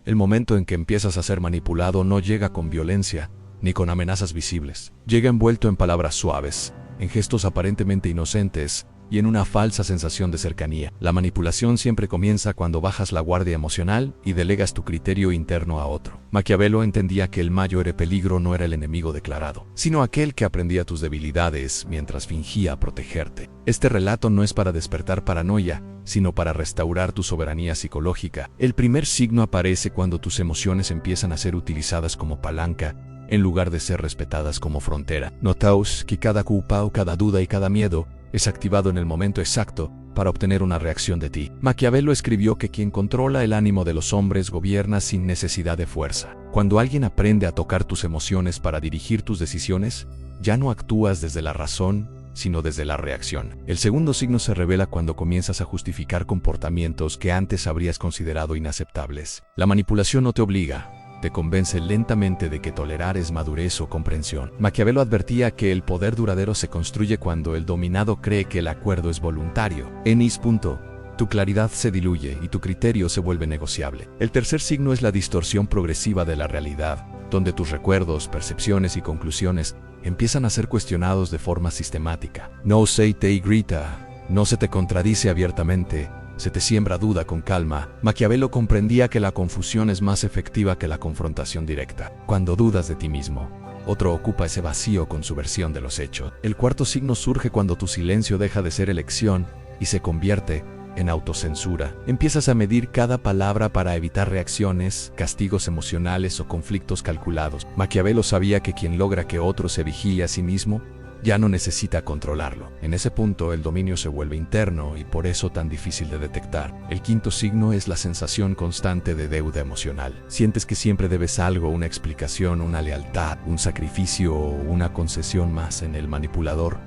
El momento en que empiezas a ser manipulado no llega con violencia, ni con amenazas visibles. Llega envuelto en palabras suaves, en gestos aparentemente inocentes y en una falsa sensación de cercanía. La manipulación siempre comienza cuando bajas la guardia emocional y delegas tu criterio interno a otro. Maquiavelo entendía que el mayor peligro no era el enemigo declarado, sino aquel que aprendía tus debilidades mientras fingía protegerte. Este relato no es para despertar paranoia, sino para restaurar tu soberanía psicológica. El primer signo aparece cuando tus emociones empiezan a ser utilizadas como palanca, en lugar de ser respetadas como frontera. Notaos que cada culpa o cada duda y cada miedo es activado en el momento exacto para obtener una reacción de ti. Maquiavelo escribió que quien controla el ánimo de los hombres gobierna sin necesidad de fuerza. Cuando alguien aprende a tocar tus emociones para dirigir tus decisiones, ya no actúas desde la razón, sino desde la reacción. El segundo signo se revela cuando comienzas a justificar comportamientos que antes habrías considerado inaceptables. La manipulación no te obliga, te convence lentamente de que tolerar es madurez o comprensión. Maquiavelo advertía que el poder duradero se construye cuando el dominado cree que el acuerdo es voluntario. Tu claridad se diluye y tu criterio se vuelve negociable. El tercer signo es la distorsión progresiva de la realidad, donde tus recuerdos, percepciones y conclusiones empiezan a ser cuestionados de forma sistemática. No se te grita, no se te contradice abiertamente, se te siembra duda con calma. Maquiavelo comprendía que la confusión es más efectiva que la confrontación directa. Cuando dudas de ti mismo, otro ocupa ese vacío con su versión de los hechos. El cuarto signo surge cuando tu silencio deja de ser elección y se convierte en autocensura. Empiezas a medir cada palabra para evitar reacciones, castigos emocionales o conflictos calculados. Maquiavelo sabía que quien logra que otro se vigile a sí mismo ya no necesita controlarlo. En ese punto el dominio se vuelve interno y por eso tan difícil de detectar. El quinto signo es la sensación constante de deuda emocional. Sientes que siempre debes algo, una explicación, una lealtad, un sacrificio o una concesión más. En el manipulador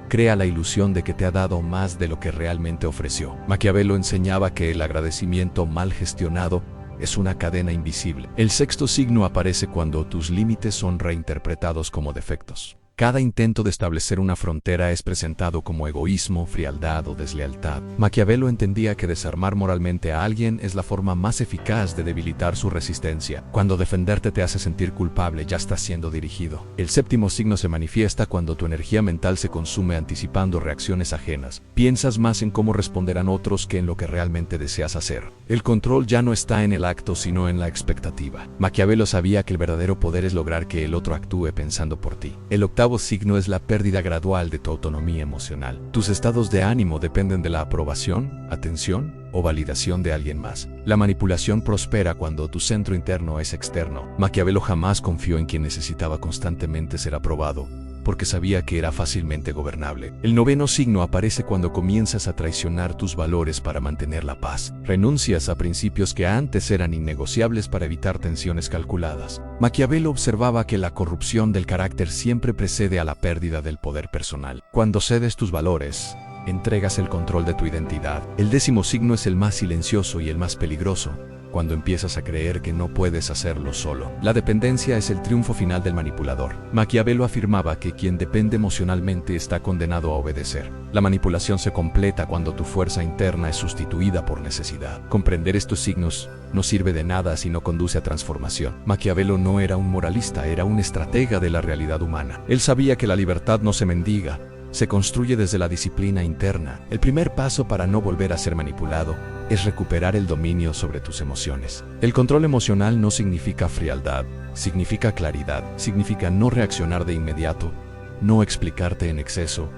crea la ilusión de que te ha dado más de lo que realmente ofreció. Maquiavelo enseñaba que el agradecimiento mal gestionado es una cadena invisible. El sexto signo aparece cuando tus límites son reinterpretados como defectos. Cada intento de establecer una frontera es presentado como egoísmo, frialdad o deslealtad. Maquiavelo entendía que desarmar moralmente a alguien es la forma más eficaz de debilitar su resistencia. Cuando defenderte te hace sentir culpable, ya estás siendo dirigido. El séptimo signo se manifiesta cuando tu energía mental se consume anticipando reacciones ajenas. Piensas más en cómo responderán otros que en lo que realmente deseas hacer. El control ya no está en el acto, sino en la expectativa. Maquiavelo sabía que el verdadero poder es lograr que el otro actúe pensando por ti. El octavo signo es la pérdida gradual de tu autonomía emocional. Tus estados de ánimo dependen de la aprobación, atención o validación de alguien más. La manipulación prospera cuando tu centro interno es externo. Maquiavelo jamás confió en quien necesitaba constantemente ser aprobado, porque sabía que era fácilmente gobernable. El noveno signo aparece cuando comienzas a traicionar tus valores para mantener la paz. Renuncias a principios que antes eran innegociables para evitar tensiones calculadas. Maquiavelo observaba que la corrupción del carácter siempre precede a la pérdida del poder personal. Cuando cedes tus valores, entregas el control de tu identidad. El décimo signo es el más silencioso y el más peligroso, cuando empiezas a creer que no puedes hacerlo solo. La dependencia es el triunfo final del manipulador. Maquiavelo afirmaba que quien depende emocionalmente está condenado a obedecer. La manipulación se completa cuando tu fuerza interna es sustituida por necesidad. Comprender estos signos no sirve de nada si no conduce a transformación. Maquiavelo no era un moralista, era un estratega de la realidad humana. Él sabía que la libertad no se mendiga, se construye desde la disciplina interna. El primer paso para no volver a ser manipulado es recuperar el dominio sobre tus emociones. El control emocional no significa frialdad, significa claridad, significa no reaccionar de inmediato, no explicarte en exceso,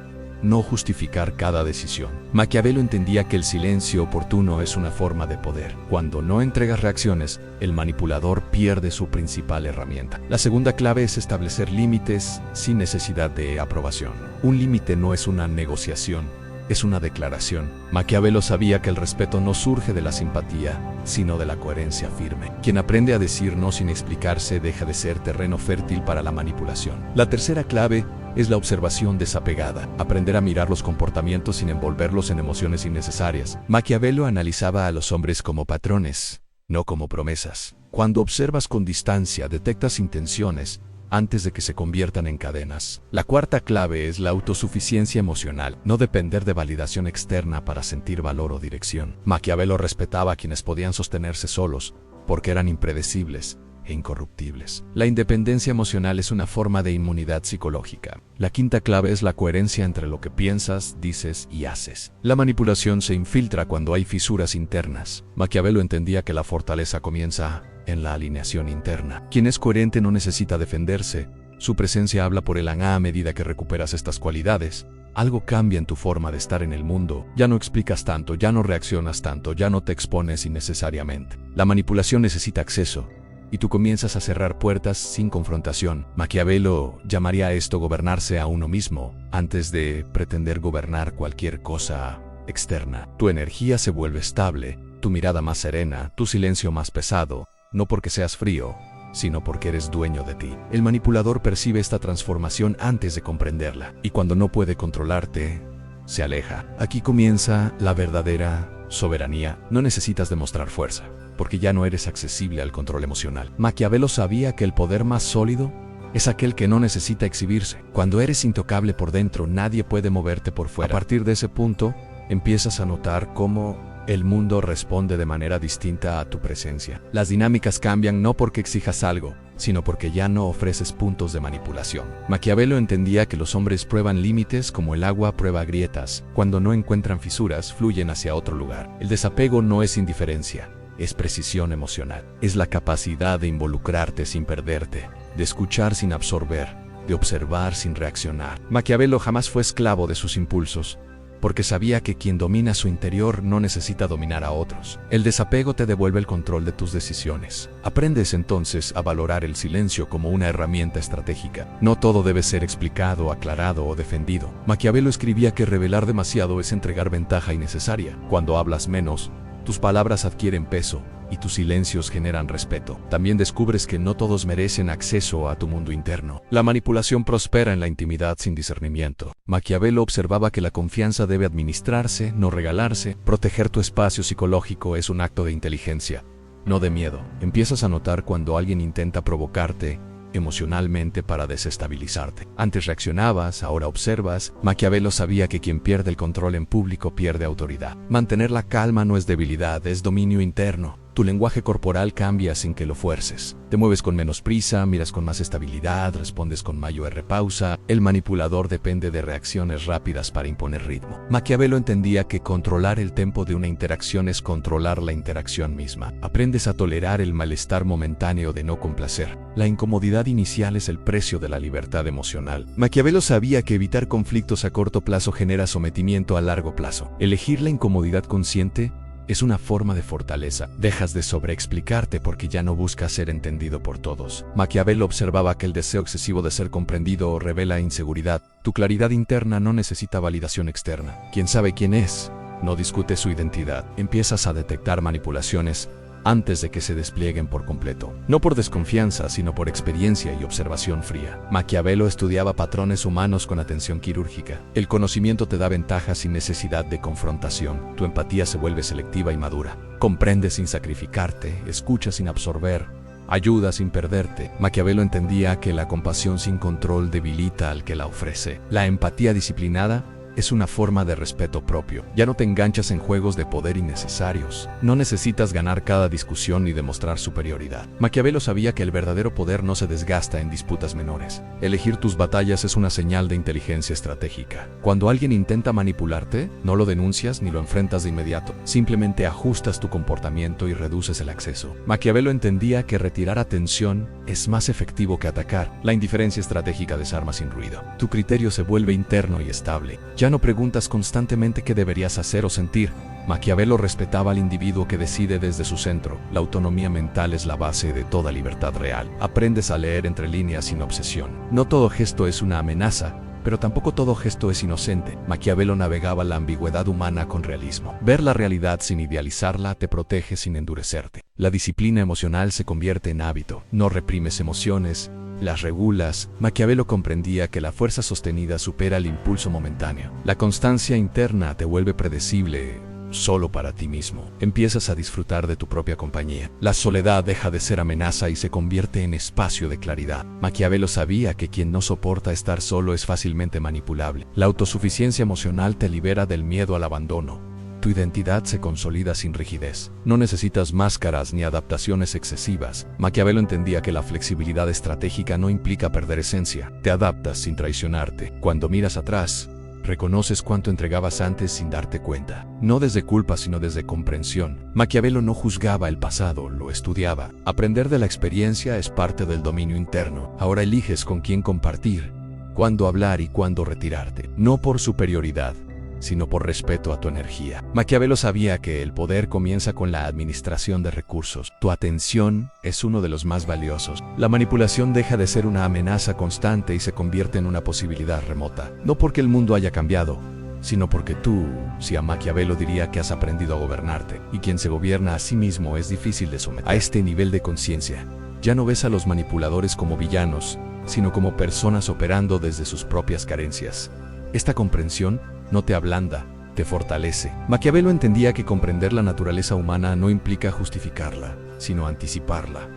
no justificar cada decisión. Maquiavelo entendía que el silencio oportuno es una forma de poder. Cuando no entregas reacciones, el manipulador pierde su principal herramienta. La segunda clave es establecer límites sin necesidad de aprobación. Un límite no es una negociación, es una declaración. Maquiavelo sabía que el respeto no surge de la simpatía, sino de la coherencia firme. Quien aprende a decir no sin explicarse deja de ser terreno fértil para la manipulación. La tercera clave es la observación desapegada. Aprender a mirar los comportamientos sin envolverlos en emociones innecesarias. Maquiavelo analizaba a los hombres como patrones, no como promesas. Cuando observas con distancia, detectas intenciones, antes de que se conviertan en cadenas. La cuarta clave es la autosuficiencia emocional, no depender de validación externa para sentir valor o dirección. Maquiavelo respetaba a quienes podían sostenerse solos, porque eran impredecibles e incorruptibles. La independencia emocional es una forma de inmunidad psicológica. La quinta clave es la coherencia entre lo que piensas, dices y haces. La manipulación se infiltra cuando hay fisuras internas. Maquiavelo entendía que la fortaleza comienza en la alineación interna. Quien es coherente no necesita defenderse. Su presencia habla por él. A medida que recuperas estas cualidades, algo cambia en tu forma de estar en el mundo. Ya no explicas tanto, ya no reaccionas tanto, ya no te expones innecesariamente. La manipulación necesita acceso, y tú comienzas a cerrar puertas sin confrontación. Maquiavelo llamaría a esto gobernarse a uno mismo, antes de pretender gobernar cualquier cosa externa. Tu energía se vuelve estable, tu mirada más serena, tu silencio más pesado, no porque seas frío, sino porque eres dueño de ti. El manipulador percibe esta transformación antes de comprenderla, y cuando no puede controlarte, se aleja. Aquí comienza la verdadera soberanía. No necesitas demostrar fuerza, porque ya no eres accesible al control emocional. Maquiavelo sabía que el poder más sólido es aquel que no necesita exhibirse. Cuando eres intocable por dentro, nadie puede moverte por fuera. A partir de ese punto, empiezas a notar cómo el mundo responde de manera distinta a tu presencia. Las dinámicas cambian no porque exijas algo, sino porque ya no ofreces puntos de manipulación. Maquiavelo entendía que los hombres prueban límites como el agua prueba grietas. Cuando no encuentran fisuras, fluyen hacia otro lugar. El desapego no es indiferencia, es precisión emocional. Es la capacidad de involucrarte sin perderte, de escuchar sin absorber, de observar sin reaccionar. Maquiavelo jamás fue esclavo de sus impulsos, porque sabía que quien domina su interior no necesita dominar a otros. El desapego te devuelve el control de tus decisiones. Aprendes entonces a valorar el silencio como una herramienta estratégica. No todo debe ser explicado, aclarado o defendido. Maquiavelo escribía que revelar demasiado es entregar ventaja innecesaria. Cuando hablas menos, tus palabras adquieren peso y tus silencios generan respeto. También descubres que no todos merecen acceso a tu mundo interno. La manipulación prospera en la intimidad sin discernimiento. Maquiavelo observaba que la confianza debe administrarse, no regalarse. Proteger tu espacio psicológico es un acto de inteligencia, no de miedo. Empiezas a notar cuando alguien intenta provocarte emocionalmente para desestabilizarte. Antes reaccionabas, ahora observas. Maquiavelo sabía que quien pierde el control en público pierde autoridad. Mantener la calma no es debilidad, es dominio interno. Tu lenguaje corporal cambia sin que lo fuerces. Te mueves con menos prisa, miras con más estabilidad, respondes con mayor pausa. El manipulador depende de reacciones rápidas para imponer ritmo. Maquiavelo entendía que controlar el tempo de una interacción es controlar la interacción misma. Aprendes a tolerar el malestar momentáneo de no complacer. La incomodidad inicial es el precio de la libertad emocional. Maquiavelo sabía que evitar conflictos a corto plazo genera sometimiento a largo plazo. Elegir la incomodidad consciente es una forma de fortaleza. Dejas de sobreexplicarte porque ya no buscas ser entendido por todos. Maquiavelo observaba que el deseo excesivo de ser comprendido revela inseguridad. Tu claridad interna no necesita validación externa. Quien sabe quién es, no discute su identidad. Empiezas a detectar manipulaciones antes de que se desplieguen por completo. No por desconfianza, sino por experiencia y observación fría. Maquiavelo estudiaba patrones humanos con atención quirúrgica. El conocimiento te da ventajas sin necesidad de confrontación. Tu empatía se vuelve selectiva y madura. Comprendes sin sacrificarte, escuchas sin absorber, ayudas sin perderte. Maquiavelo entendía que la compasión sin control debilita al que la ofrece. La empatía disciplinada es una forma de respeto propio. Ya no te enganchas en juegos de poder innecesarios. No necesitas ganar cada discusión ni demostrar superioridad. Maquiavelo sabía que el verdadero poder no se desgasta en disputas menores. Elegir tus batallas es una señal de inteligencia estratégica. Cuando alguien intenta manipularte, no lo denuncias ni lo enfrentas de inmediato. Simplemente ajustas tu comportamiento y reduces el acceso. Maquiavelo entendía que retirar atención es más efectivo que atacar. La indiferencia estratégica desarma sin ruido. Tu criterio se vuelve interno y estable. Ya no preguntas constantemente qué deberías hacer o sentir. Maquiavelo respetaba al individuo que decide desde su centro. La autonomía mental es la base de toda libertad real. Aprendes a leer entre líneas sin obsesión. No todo gesto es una amenaza, pero tampoco todo gesto es inocente. Maquiavelo navegaba la ambigüedad humana con realismo. Ver la realidad sin idealizarla te protege sin endurecerte. La disciplina emocional se convierte en hábito. No reprimes emociones, las regulas. Maquiavelo comprendía que la fuerza sostenida supera el impulso momentáneo. La constancia interna te vuelve predecible, solo para ti mismo. Empiezas a disfrutar de tu propia compañía. La soledad deja de ser amenaza y se convierte en espacio de claridad. Maquiavelo sabía que quien no soporta estar solo es fácilmente manipulable. La autosuficiencia emocional te libera del miedo al abandono. Tu identidad se consolida sin rigidez. No necesitas máscaras ni adaptaciones excesivas. Maquiavelo entendía que la flexibilidad estratégica no implica perder esencia. Te adaptas sin traicionarte. Cuando miras atrás, reconoces cuánto entregabas antes sin darte cuenta. No desde culpa, sino desde comprensión. Maquiavelo no juzgaba el pasado, lo estudiaba. Aprender de la experiencia es parte del dominio interno. Ahora eliges con quién compartir, cuándo hablar y cuándo retirarte. No por superioridad, sino por respeto a tu energía. Maquiavelo sabía que el poder comienza con la administración de recursos. Tu atención es uno de los más valiosos. La manipulación deja de ser una amenaza constante y se convierte en una posibilidad remota. No porque el mundo haya cambiado, sino porque tú, si a Maquiavelo diría que has aprendido a gobernarte, y quien se gobierna a sí mismo es difícil de someter. A este nivel de conciencia, ya no ves a los manipuladores como villanos, sino como personas operando desde sus propias carencias. Esta comprensión no te ablanda, te fortalece. Maquiavelo entendía que comprender la naturaleza humana no implica justificarla, sino anticiparla.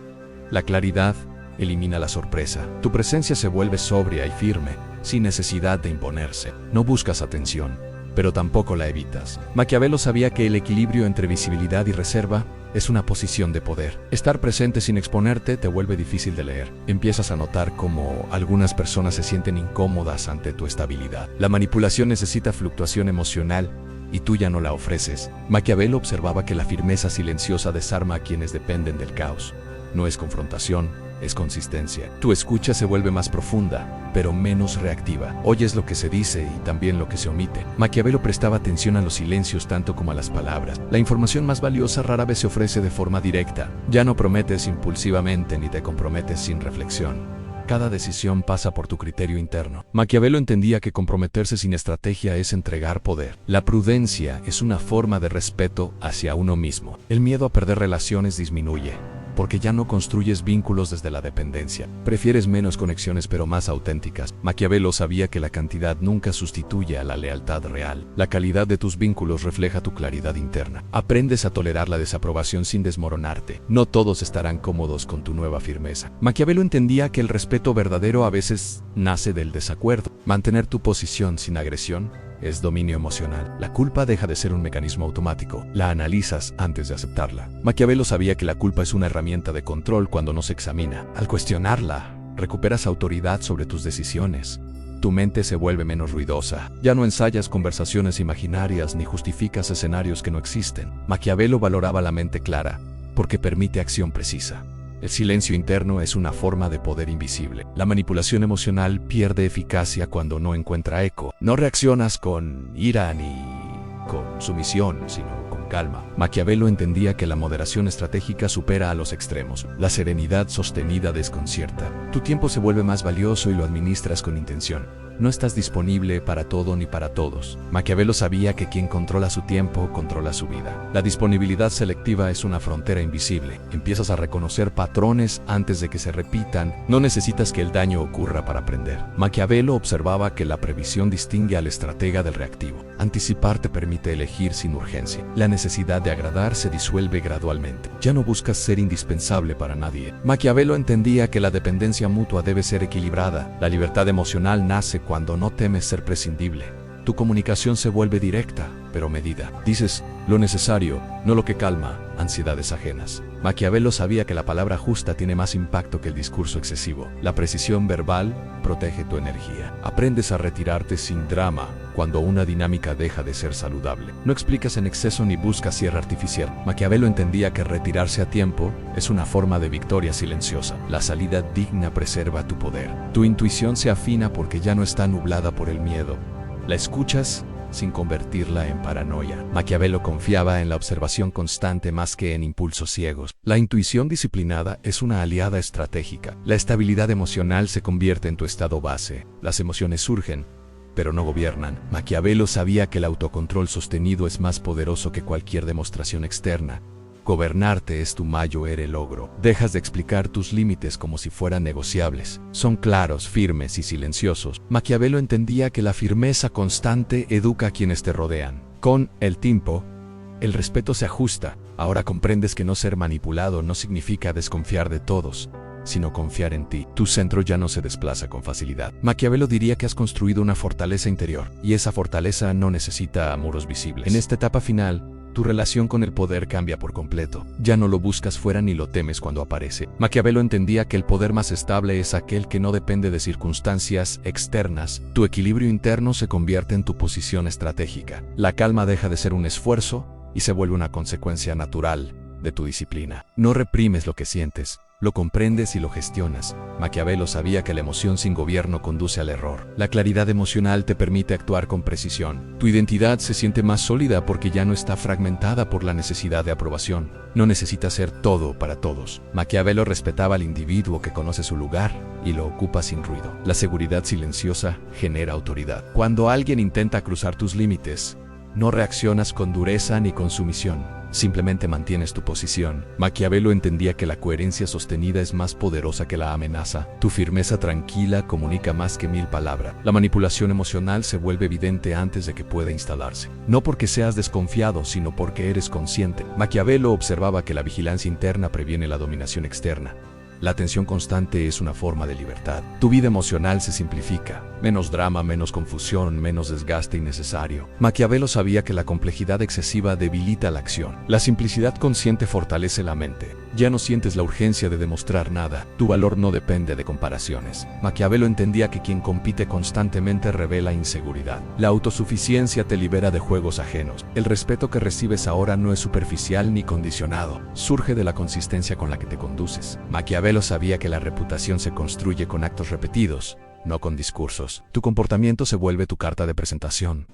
La claridad elimina la sorpresa. Tu presencia se vuelve sobria y firme, sin necesidad de imponerse. No buscas atención, pero tampoco la evitas. Maquiavelo sabía que el equilibrio entre visibilidad y reserva es una posición de poder. Estar presente sin exponerte te vuelve difícil de leer. Empiezas a notar cómo algunas personas se sienten incómodas ante tu estabilidad. La manipulación necesita fluctuación emocional y tú ya no la ofreces. Maquiavelo observaba que la firmeza silenciosa desarma a quienes dependen del caos. No es confrontación, es consistencia. Tu escucha se vuelve más profunda, pero menos reactiva. Oyes lo que se dice y también lo que se omite. Maquiavelo prestaba atención a los silencios tanto como a las palabras. La información más valiosa rara vez se ofrece de forma directa. Ya no prometes impulsivamente ni te comprometes sin reflexión. Cada decisión pasa por tu criterio interno. Maquiavelo entendía que comprometerse sin estrategia es entregar poder. La prudencia es una forma de respeto hacia uno mismo. El miedo a perder relaciones disminuye, porque ya no construyes vínculos desde la dependencia. Prefieres menos conexiones pero más auténticas. Maquiavelo sabía que la cantidad nunca sustituye a la lealtad real. La calidad de tus vínculos refleja tu claridad interna. Aprendes a tolerar la desaprobación sin desmoronarte. No todos estarán cómodos con tu nueva firmeza. Maquiavelo entendía que el respeto verdadero a veces nace del desacuerdo. Mantener tu posición sin agresión es dominio emocional. La culpa deja de ser un mecanismo automático. La analizas antes de aceptarla. Maquiavelo sabía que la culpa es una herramienta de control cuando no se examina. Al cuestionarla, recuperas autoridad sobre tus decisiones. Tu mente se vuelve menos ruidosa. Ya no ensayas conversaciones imaginarias ni justificas escenarios que no existen. Maquiavelo valoraba la mente clara, porque permite acción precisa. El silencio interno es una forma de poder invisible. La manipulación emocional pierde eficacia cuando no encuentra eco. No reaccionas con ira ni con sumisión, sino con calma. Maquiavelo entendía que la moderación estratégica supera a los extremos. La serenidad sostenida desconcierta. Tu tiempo se vuelve más valioso y lo administras con intención. No estás disponible para todo ni para todos. Maquiavelo sabía que quien controla su tiempo, controla su vida. La disponibilidad selectiva es una frontera invisible. Empiezas a reconocer patrones antes de que se repitan. No necesitas que el daño ocurra para aprender. Maquiavelo observaba que la previsión distingue al estratega del reactivo. Anticipar te permite elegir sin urgencia. La necesidad de agradar se disuelve gradualmente. Ya no buscas ser indispensable para nadie. Maquiavelo entendía que la dependencia mutua debe ser equilibrada. La libertad emocional nace cuando no temes ser prescindible. Tu comunicación se vuelve directa, pero medida. Dices lo necesario, no lo que calma ansiedades ajenas. Maquiavelo sabía que la palabra justa tiene más impacto que el discurso excesivo. La precisión verbal protege tu energía. Aprendes a retirarte sin drama cuando una dinámica deja de ser saludable. No explicas en exceso ni buscas cierre artificial. Maquiavelo entendía que retirarse a tiempo es una forma de victoria silenciosa. La salida digna preserva tu poder. Tu intuición se afina porque ya no está nublada por el miedo. La escuchas sin convertirla en paranoia. Maquiavelo confiaba en la observación constante más que en impulsos ciegos. La intuición disciplinada es una aliada estratégica. La estabilidad emocional se convierte en tu estado base. Las emociones surgen, pero no gobiernan. Maquiavelo sabía que el autocontrol sostenido es más poderoso que cualquier demostración externa. Gobernarte es tu mayor logro. Dejas de explicar tus límites como si fueran negociables. Son claros, firmes y silenciosos. Maquiavelo entendía que la firmeza constante educa a quienes te rodean. Con el tiempo, El respeto se ajusta. Ahora comprendes que no ser manipulado no significa desconfiar de todos, sino confiar en ti. Tu centro ya no se desplaza con facilidad. Maquiavelo diría que has construido una fortaleza interior, y esa fortaleza no necesita muros visibles. En esta etapa final, tu relación con el poder cambia por completo. Ya no lo buscas fuera ni lo temes cuando aparece. Maquiavelo entendía que el poder más estable es aquel que no depende de circunstancias externas. Tu equilibrio interno se convierte en tu posición estratégica. La calma deja de ser un esfuerzo y se vuelve una consecuencia natural de tu disciplina. No reprimes lo que sientes, lo comprendes y lo gestionas. Maquiavelo sabía que la emoción sin gobierno conduce al error. La claridad emocional te permite actuar con precisión. Tu identidad se siente más sólida porque ya no está fragmentada por la necesidad de aprobación. No necesitas ser todo para todos. Maquiavelo respetaba al individuo que conoce su lugar y lo ocupa sin ruido. La seguridad silenciosa genera autoridad. Cuando alguien intenta cruzar tus límites, no reaccionas con dureza ni con sumisión. Simplemente mantienes tu posición. Maquiavelo entendía que la coherencia sostenida es más poderosa que la amenaza. Tu firmeza tranquila comunica más que 1000 palabras. La manipulación emocional se vuelve evidente antes de que pueda instalarse. No porque seas desconfiado, sino porque eres consciente. Maquiavelo observaba que la vigilancia interna previene la dominación externa. La atención constante es una forma de libertad. Tu vida emocional se simplifica. Menos drama, menos confusión, menos desgaste innecesario. Maquiavelo sabía que la complejidad excesiva debilita la acción. La simplicidad consciente fortalece la mente. Ya no sientes la urgencia de demostrar nada. Tu valor no depende de comparaciones. Maquiavelo entendía que quien compite constantemente revela inseguridad. La autosuficiencia te libera de juegos ajenos. El respeto que recibes ahora no es superficial ni condicionado. Surge de la consistencia con la que te conduces. Maquiavelo sabía que la reputación se construye con actos repetidos, no con discursos. Tu comportamiento se vuelve tu carta de presentación.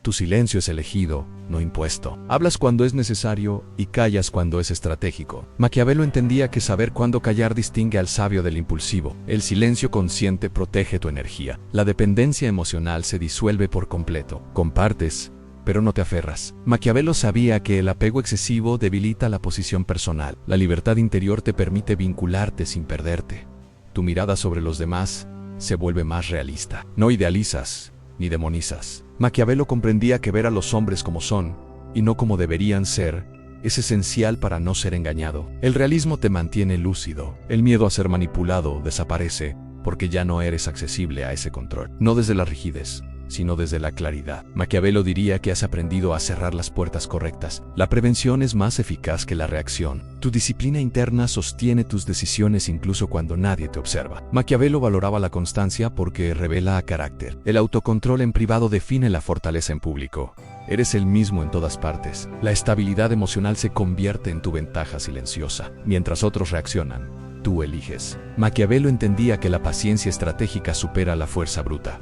Tu silencio es elegido, no impuesto. Hablas cuando es necesario y callas cuando es estratégico. Maquiavelo entendía que saber cuándo callar distingue al sabio del impulsivo. El silencio consciente protege tu energía. La dependencia emocional se disuelve por completo. Compartes, pero no te aferras. Maquiavelo sabía que el apego excesivo debilita la posición personal. La libertad interior te permite vincularte sin perderte. Tu mirada sobre los demás se vuelve más realista. No idealizas ni demonizas. Maquiavelo comprendía que ver a los hombres como son, y no como deberían ser, es esencial para no ser engañado. El realismo te mantiene lúcido. El miedo a ser manipulado desaparece porque ya no eres accesible a ese control. No desde la rigidez, sino desde la claridad. Maquiavelo diría que has aprendido a cerrar las puertas correctas. La prevención es más eficaz que la reacción. Tu disciplina interna sostiene tus decisiones incluso cuando nadie te observa. Maquiavelo valoraba la constancia porque revela carácter. El autocontrol en privado define la fortaleza en público. Eres el mismo en todas partes. La estabilidad emocional se convierte en tu ventaja silenciosa. Mientras otros reaccionan, tú eliges. Maquiavelo entendía que la paciencia estratégica supera la fuerza bruta.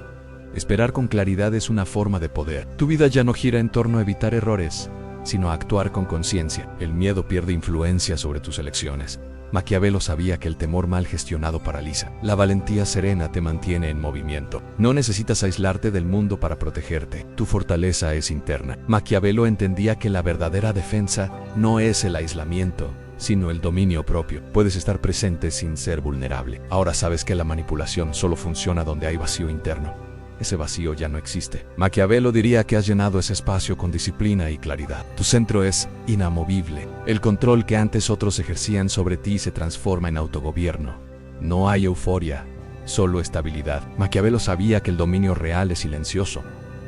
Esperar con claridad es una forma de poder. Tu vida ya no gira en torno a evitar errores, sino a actuar con conciencia. El miedo pierde influencia sobre tus elecciones. Maquiavelo sabía que el temor mal gestionado paraliza. La valentía serena te mantiene en movimiento. No necesitas aislarte del mundo para protegerte. Tu fortaleza es interna. Maquiavelo entendía que la verdadera defensa no es el aislamiento, sino el dominio propio. Puedes estar presente sin ser vulnerable. Ahora sabes que la manipulación solo funciona donde hay vacío interno. Ese vacío ya no existe. Maquiavelo diría que has llenado ese espacio con disciplina y claridad. Tu centro es inamovible. El control que antes otros ejercían sobre ti se transforma en autogobierno. No hay euforia, solo estabilidad. Maquiavelo sabía que el dominio real es silencioso.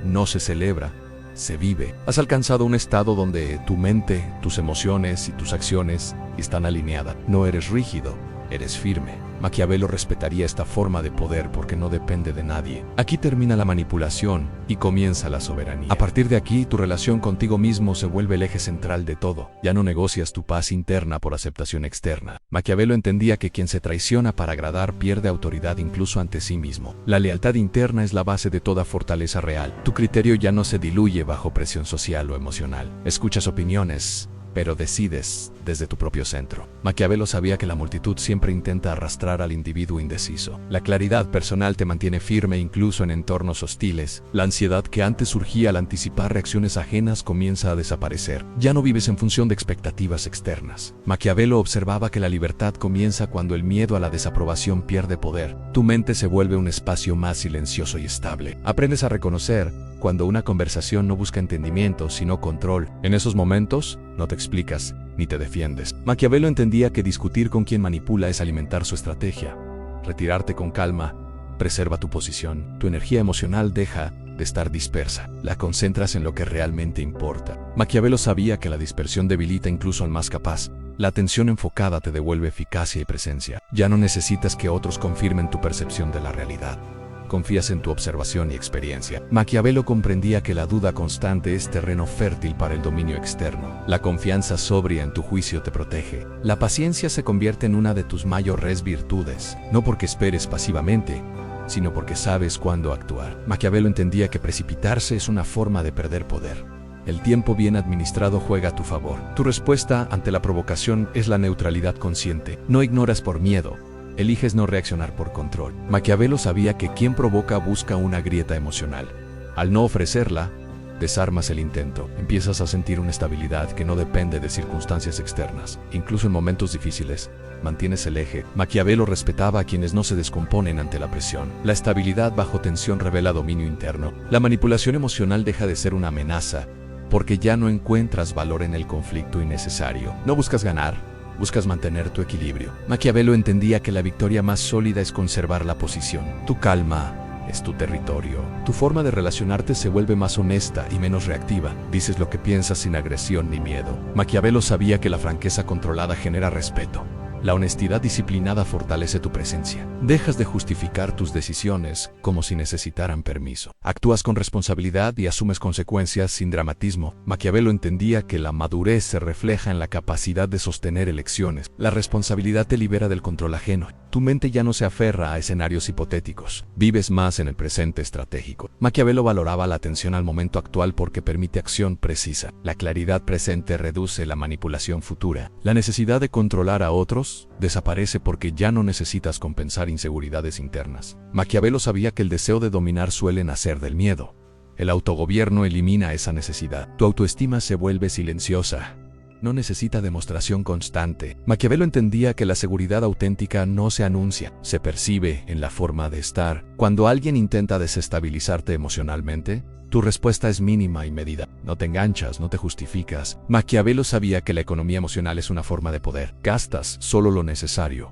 No se celebra, se vive. Has alcanzado un estado donde tu mente, tus emociones y tus acciones están alineadas. No eres rígido, eres firme. Maquiavelo respetaría esta forma de poder porque no depende de nadie. Aquí termina la manipulación y comienza la soberanía. A partir de aquí, tu relación contigo mismo se vuelve el eje central de todo. Ya no negocias tu paz interna por aceptación externa. Maquiavelo entendía que quien se traiciona para agradar pierde autoridad incluso ante sí mismo. La lealtad interna es la base de toda fortaleza real. Tu criterio ya no se diluye bajo presión social o emocional. Escuchas opiniones, pero decides desde tu propio centro. Maquiavelo sabía que la multitud siempre intenta arrastrar al individuo indeciso. La claridad personal te mantiene firme incluso en entornos hostiles. La ansiedad que antes surgía al anticipar reacciones ajenas comienza a desaparecer. Ya no vives en función de expectativas externas. Maquiavelo observaba que la libertad comienza cuando el miedo a la desaprobación pierde poder. Tu mente se vuelve un espacio más silencioso y estable. Aprendes a reconocer cuando una conversación no busca entendimiento, sino control. En esos momentos, no te explicas ni te defiendes. Maquiavelo entendía que discutir con quien manipula es alimentar su estrategia. Retirarte con calma preserva tu posición. Tu energía emocional deja de estar dispersa. La concentras en lo que realmente importa. Maquiavelo sabía que la dispersión debilita incluso al más capaz. La atención enfocada te devuelve eficacia y presencia. Ya no necesitas que otros confirmen tu percepción de la realidad. Confías en tu observación y experiencia. Maquiavelo comprendía que la duda constante es terreno fértil para el dominio externo. La confianza sobria en tu juicio te protege. La paciencia se convierte en una de tus mayores virtudes, no porque esperes pasivamente, sino porque sabes cuándo actuar. Maquiavelo entendía que precipitarse es una forma de perder poder. El tiempo bien administrado juega a tu favor. Tu respuesta ante la provocación es la neutralidad consciente. No ignoras por miedo. Eliges no reaccionar por control. Maquiavelo sabía que quien provoca busca una grieta emocional. Al no ofrecerla, desarmas el intento. Empiezas a sentir una estabilidad que no depende de circunstancias externas. Incluso en momentos difíciles, mantienes el eje. Maquiavelo respetaba a quienes no se descomponen ante la presión. La estabilidad bajo tensión revela dominio interno. La manipulación emocional deja de ser una amenaza, porque ya no encuentras valor en el conflicto innecesario. No buscas ganar. Buscas mantener tu equilibrio. Maquiavelo entendía que la victoria más sólida es conservar la posición. Tu calma es tu territorio. Tu forma de relacionarte se vuelve más honesta y menos reactiva. Dices lo que piensas sin agresión ni miedo. Maquiavelo sabía que la franqueza controlada genera respeto. La honestidad disciplinada fortalece tu presencia. Dejas de justificar tus decisiones como si necesitaran permiso. Actúas con responsabilidad y asumes consecuencias sin dramatismo. Maquiavelo entendía que la madurez se refleja en la capacidad de sostener elecciones. La responsabilidad te libera del control ajeno. Tu mente ya no se aferra a escenarios hipotéticos. Vives más en el presente estratégico. Maquiavelo valoraba la atención al momento actual porque permite acción precisa. La claridad presente reduce la manipulación futura. La necesidad de controlar a otros desaparece porque ya no necesitas compensar inseguridades internas. Maquiavelo sabía que el deseo de dominar suele nacer del miedo. El autogobierno elimina esa necesidad. Tu autoestima se vuelve silenciosa. No necesita demostración constante. Maquiavelo entendía que la seguridad auténtica no se anuncia, se percibe en la forma de estar. Cuando alguien intenta desestabilizarte emocionalmente, tu respuesta es mínima y medida. No te enganchas, no te justificas. Maquiavelo sabía que la economía emocional es una forma de poder. Gastas solo lo necesario.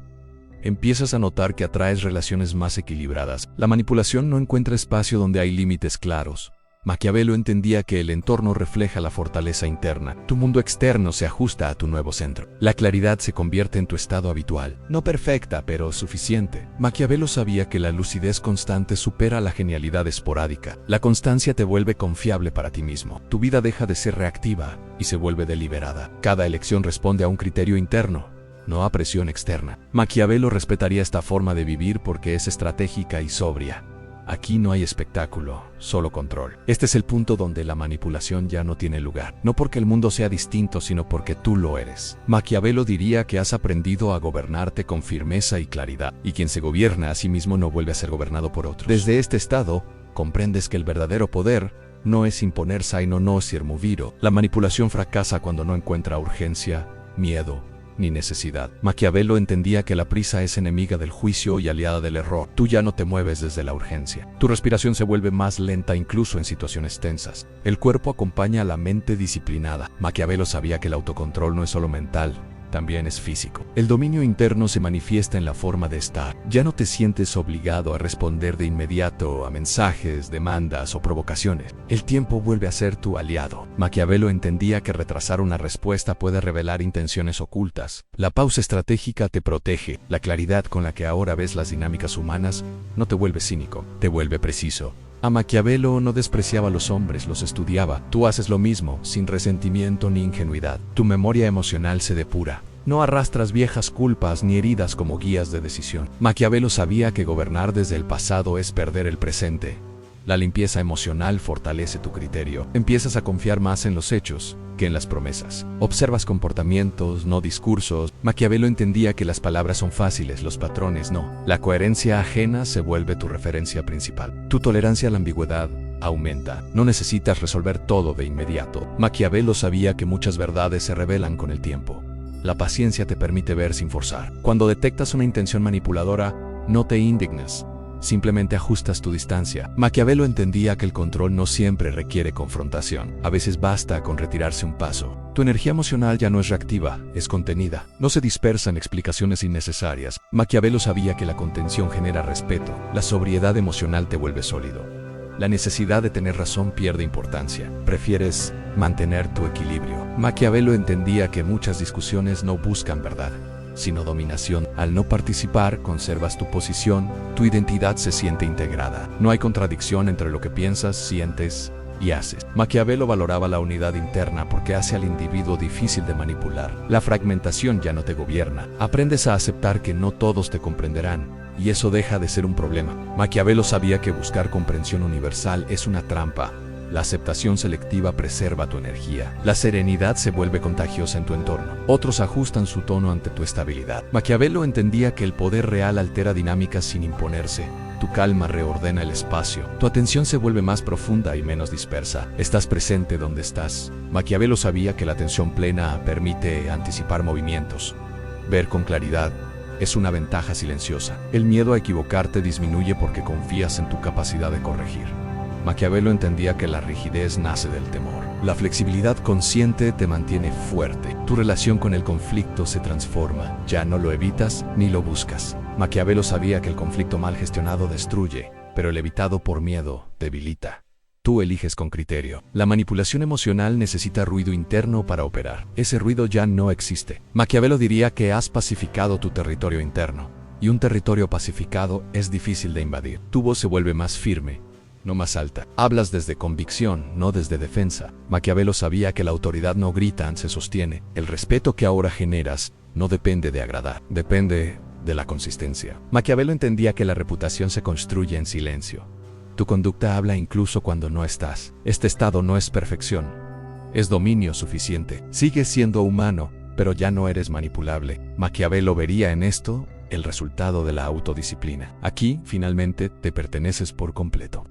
Empiezas a notar que atraes relaciones más equilibradas. La manipulación no encuentra espacio donde hay límites claros. Maquiavelo entendía que el entorno refleja la fortaleza interna. Tu mundo externo se ajusta a tu nuevo centro. La claridad se convierte en tu estado habitual. No perfecta, pero suficiente. Maquiavelo sabía que la lucidez constante supera la genialidad esporádica. La constancia te vuelve confiable para ti mismo. Tu vida deja de ser reactiva y se vuelve deliberada. Cada elección responde a un criterio interno, no a presión externa. Maquiavelo respetaría esta forma de vivir porque es estratégica y sobria. Aquí no hay espectáculo, solo control. Este es el punto donde la manipulación ya no tiene lugar. No porque el mundo sea distinto, sino porque tú lo eres. Maquiavelo diría que has aprendido a gobernarte con firmeza y claridad. Y quien se gobierna a sí mismo no vuelve a ser gobernado por otros. Desde este estado, comprendes que el verdadero poder no es imponer sino no sirmoviro. La manipulación fracasa cuando no encuentra urgencia, miedo ni necesidad. Maquiavelo entendía que la prisa es enemiga del juicio y aliada del error. Tú ya no te mueves desde la urgencia. Tu respiración se vuelve más lenta incluso en situaciones tensas. El cuerpo acompaña a la mente disciplinada. Maquiavelo sabía que el autocontrol no es solo mental, también es físico. El dominio interno se manifiesta en la forma de estar. Ya no te sientes obligado a responder de inmediato a mensajes, demandas o provocaciones. El tiempo vuelve a ser tu aliado. Maquiavelo entendía que retrasar una respuesta puede revelar intenciones ocultas. La pausa estratégica te protege. La claridad con la que ahora ves las dinámicas humanas no te vuelve cínico, te vuelve preciso. A Maquiavelo no despreciaba a los hombres, los estudiaba. Tú haces lo mismo, sin resentimiento ni ingenuidad. Tu memoria emocional se depura. No arrastras viejas culpas ni heridas como guías de decisión. Maquiavelo sabía que gobernar desde el pasado es perder el presente. La limpieza emocional fortalece tu criterio. Empiezas a confiar más en los hechos que en las promesas. Observas comportamientos, no discursos. Maquiavelo entendía que las palabras son fáciles, los patrones no. La coherencia ajena se vuelve tu referencia principal. Tu tolerancia a la ambigüedad aumenta. No necesitas resolver todo de inmediato. Maquiavelo sabía que muchas verdades se revelan con el tiempo. La paciencia te permite ver sin forzar. Cuando detectas una intención manipuladora, no te indignas. simplemente ajustas tu distancia. Maquiavelo entendía que el control no siempre requiere confrontación. A veces basta con retirarse un paso. Tu energía emocional ya no es reactiva, es contenida. No se dispersa en explicaciones innecesarias. Maquiavelo sabía que la contención genera respeto. La sobriedad emocional te vuelve sólido. La necesidad de tener razón pierde importancia. Prefieres mantener tu equilibrio. Maquiavelo entendía que muchas discusiones no buscan verdad, sino dominación. Al no participar, conservas tu posición, tu identidad se siente integrada. No hay contradicción entre lo que piensas, sientes y haces. Maquiavelo valoraba la unidad interna porque hace al individuo difícil de manipular. La fragmentación ya no te gobierna. Aprendes a aceptar que no todos te comprenderán, y eso deja de ser un problema. Maquiavelo sabía que buscar comprensión universal es una trampa. La aceptación selectiva preserva tu energía. La serenidad se vuelve contagiosa en tu entorno. Otros ajustan su tono ante tu estabilidad. Maquiavelo entendía que el poder real altera dinámicas sin imponerse. Tu calma reordena el espacio. Tu atención se vuelve más profunda y menos dispersa. Estás presente donde estás. Maquiavelo sabía que la atención plena permite anticipar movimientos. Ver con claridad es una ventaja silenciosa. El miedo a equivocarte disminuye porque confías en tu capacidad de corregir. Maquiavelo entendía que la rigidez nace del temor. La flexibilidad consciente te mantiene fuerte. Tu relación con el conflicto se transforma. Ya no lo evitas ni lo buscas. Maquiavelo sabía que el conflicto mal gestionado destruye, pero el evitado por miedo debilita. Tú eliges con criterio. La manipulación emocional necesita ruido interno para operar. Ese ruido ya no existe. Maquiavelo diría que has pacificado tu territorio interno, y un territorio pacificado es difícil de invadir. Tu voz se vuelve más firme, no más alta. Hablas desde convicción, no desde defensa. Maquiavelo sabía que la autoridad no grita, se sostiene. El respeto que ahora generas no depende de agradar, depende de la consistencia. Maquiavelo entendía que la reputación se construye en silencio. Tu conducta habla incluso cuando no estás. Este estado no es perfección, es dominio suficiente. Sigues siendo humano, pero ya no eres manipulable. Maquiavelo vería en esto el resultado de la autodisciplina. Aquí, finalmente, te perteneces por completo.